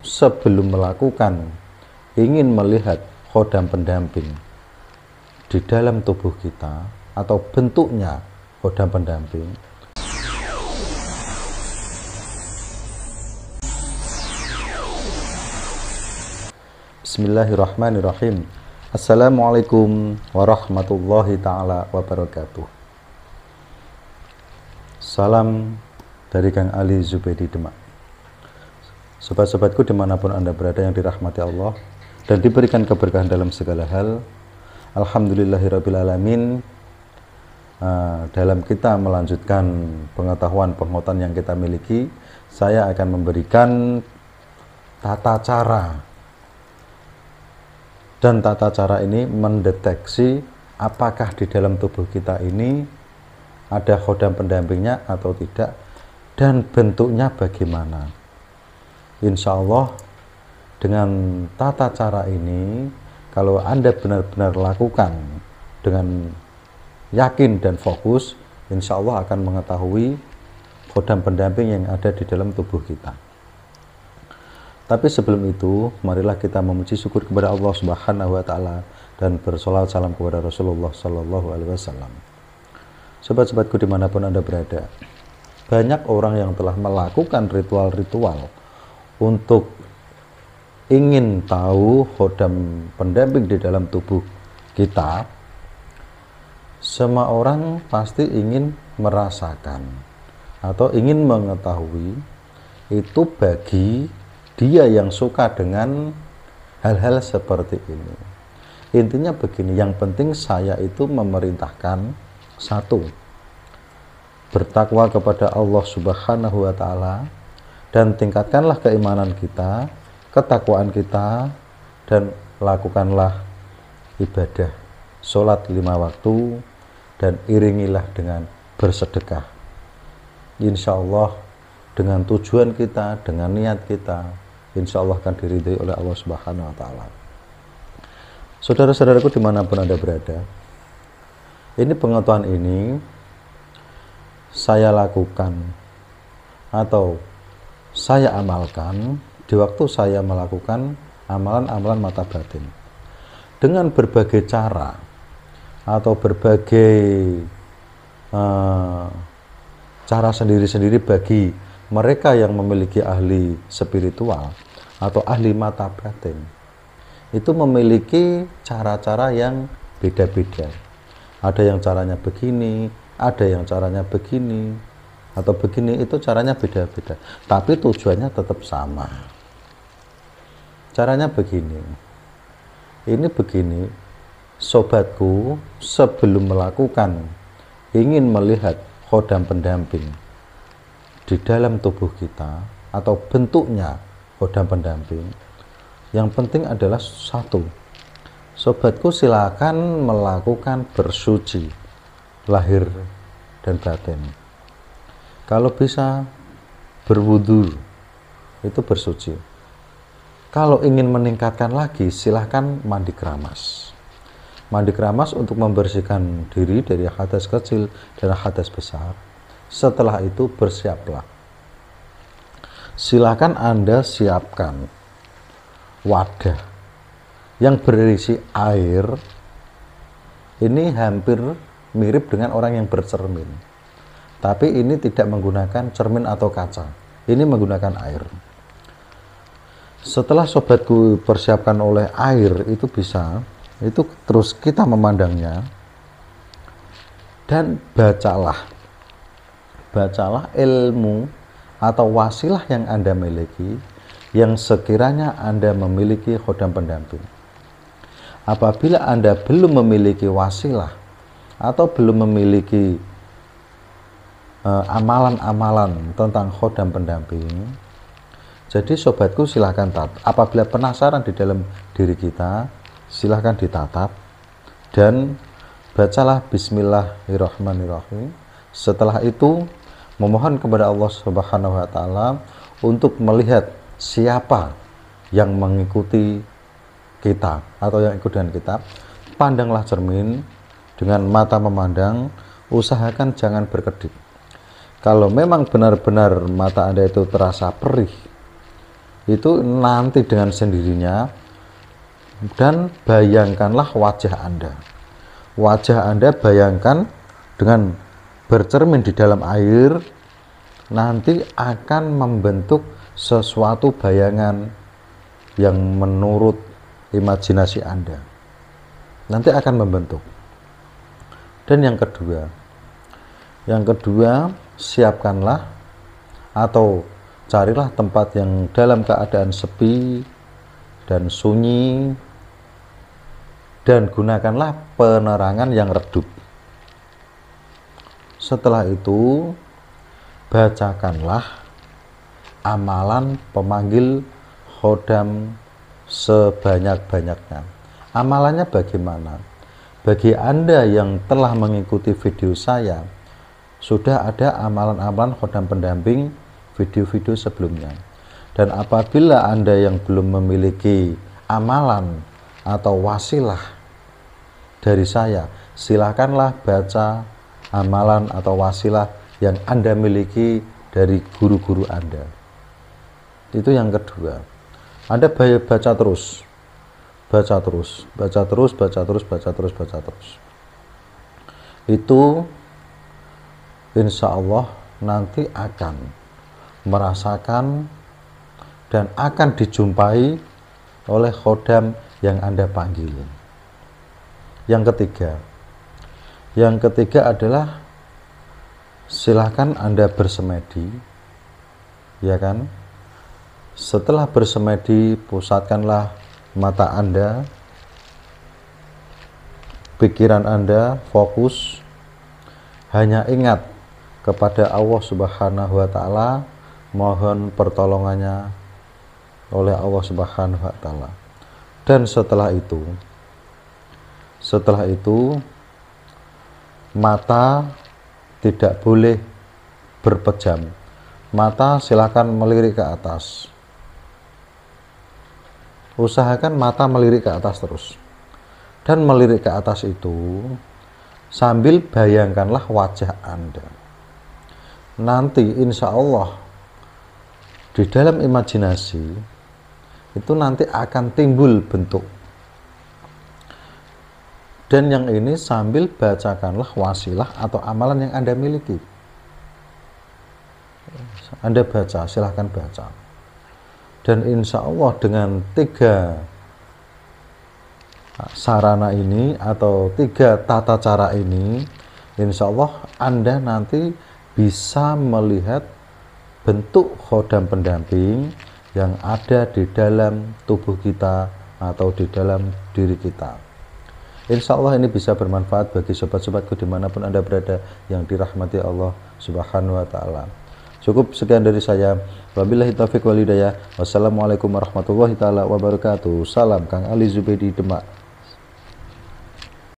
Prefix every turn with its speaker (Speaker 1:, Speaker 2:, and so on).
Speaker 1: sebelum melakukan ingin melihat khodam pendamping di dalam tubuh kita atau bentuknya khodam pendamping, Bismillahirrahmanirrahim. Assalamualaikum warahmatullahi ta'ala wabarakatuh. Salam dari Kang Ali Zubaidi Demak. Sobat-sobatku dimanapun Anda berada yang dirahmati Allah dan diberikan keberkahan dalam segala hal, Alhamdulillahirrabbilalamin. Dalam kita melanjutkan pengetahuan yang kita miliki, saya akan memberikan tata cara, dan tata cara ini mendeteksi apakah di dalam tubuh kita ini ada khodam pendampingnya atau tidak, dan bentuknya bagaimana. Insya Allah dengan tata cara ini, kalau Anda benar-benar lakukan dengan yakin dan fokus, insya Allah akan mengetahui khodam pendamping yang ada di dalam tubuh kita. Tapi sebelum itu, marilah kita memuji syukur kepada Allah Subhanahu wa Ta'ala dan bersolawat salam kepada Rasulullah Sallallahu Alaihi Wasallam. Sobat-sobatku dimanapun Anda berada, banyak orang yang telah melakukan ritual-ritual untuk ingin tahu khodam pendamping di dalam tubuh kita. Semua orang pasti ingin merasakan atau ingin mengetahui itu bagi dia yang suka dengan hal-hal seperti ini. Intinya begini, yang penting saya itu memerintahkan satu, bertakwa kepada Allah Subhanahu wa Ta'ala, dan tingkatkanlah keimanan kita, ketakwaan kita, dan lakukanlah ibadah sholat 5 waktu, dan iringilah dengan bersedekah. Insya Allah dengan tujuan kita, dengan niat kita, insya Allah akan diridhai oleh Allah Subhanahu wa Ta'ala. Saudara-saudaraku dimanapun Anda berada, ini pengetahuan ini saya lakukan atau saya amalkan di waktu saya melakukan amalan-amalan mata batin dengan berbagai cara atau berbagai cara sendiri-sendiri bagi mereka yang memiliki ahli spiritual atau ahli mata batin. Itu memiliki cara-cara yang beda-beda. Ada yang caranya begini, ada yang caranya begini, atau begini, itu caranya beda-beda. Tapi tujuannya tetap sama. Caranya begini. Ini begini, sobatku, sebelum melakukan ingin melihat khodam pendamping di dalam tubuh kita atau bentuknya khodam pendamping, yang penting adalah satu, sobatku silakan melakukan bersuci lahir dan batin. Kalau bisa berwudu, itu bersuci. Kalau ingin meningkatkan lagi, silahkan mandi keramas. Mandi keramas untuk membersihkan diri dari hadas kecil dan hadas besar. Setelah itu bersiaplah. Silakan Anda siapkan wadah yang berisi air. Ini hampir mirip dengan orang yang bercermin. Tapi ini tidak menggunakan cermin atau kaca. Ini menggunakan air. Setelah sobatku persiapkan oleh air itu bisa, itu terus kita memandangnya dan bacalah ilmu atau wasilah yang Anda miliki, yang sekiranya Anda memiliki khodam pendamping. Apabila Anda belum memiliki wasilah atau belum memiliki amalan-amalan tentang khodam pendamping, jadi sobatku silahkan apabila penasaran di dalam diri kita, silahkan ditatap dan bacalah Bismillahirrahmanirrahim. Setelah itu memohon kepada Allah Subhanahu wa Ta'ala untuk melihat siapa yang mengikuti kita atau yang ikut dengan kita. Pandanglah cermin dengan mata memandang, usahakan jangan berkedip. Kalau memang benar-benar mata Anda itu terasa perih itu nanti dengan sendirinya. Dan bayangkanlah wajah Anda. Wajah Anda bayangkan dengan bercermin di dalam air, nanti akan membentuk sesuatu bayangan yang menurut imajinasi Anda. Nanti akan membentuk. Dan yang kedua, siapkanlah atau carilah tempat yang dalam keadaan sepi dan sunyi, dan gunakanlah penerangan yang redup. Setelah itu, bacakanlah amalan pemanggil khodam sebanyak-banyaknya. Amalannya bagaimana? Bagi Anda yang telah mengikuti video saya, sudah ada amalan-amalan khodam pendamping video-video sebelumnya. Dan apabila Anda yang belum memiliki amalan atau wasilah dari saya, silakanlah baca amalan atau wasilah yang Anda miliki dari guru-guru Anda. Itu yang kedua. Anda baca terus. Itu insya Allah nanti akan merasakan dan akan dijumpai oleh khodam yang Anda panggil. Yang ketiga adalah silahkan Anda bersemedi, ya kan? Setelah bersemedi, pusatkanlah mata Anda, pikiran Anda fokus, hanya ingat kepada Allah Subhanahu wa Ta'ala, mohon pertolongannya oleh Allah Subhanahu wa Ta'ala. Dan setelah itu mata tidak boleh berpejam. Mata silakan melirik ke atas. Usahakan mata melirik ke atas terus. Dan melirik ke atas itu sambil bayangkanlah wajah Anda. Nanti insya Allah di dalam imajinasi itu nanti akan timbul bentuk. Dan yang ini sambil bacakanlah wasilah atau amalan yang Anda miliki. Anda baca, silahkan baca. Dan insya Allah dengan 3 sarana ini atau 3 tata cara ini, insya Allah Anda nanti bisa melihat bentuk khodam pendamping yang ada di dalam tubuh kita atau di dalam diri kita. Insya Allah ini bisa bermanfaat bagi sobat-sobatku dimanapun Anda berada yang dirahmati Allah Subhanahu wa Ta'ala. Cukup sekian dari saya. Wabillahi taufiq wal hidayah. Wassalamualaikum warahmatullahi taala wabarakatuh. Salam Kang Ali Zubaidi Demak.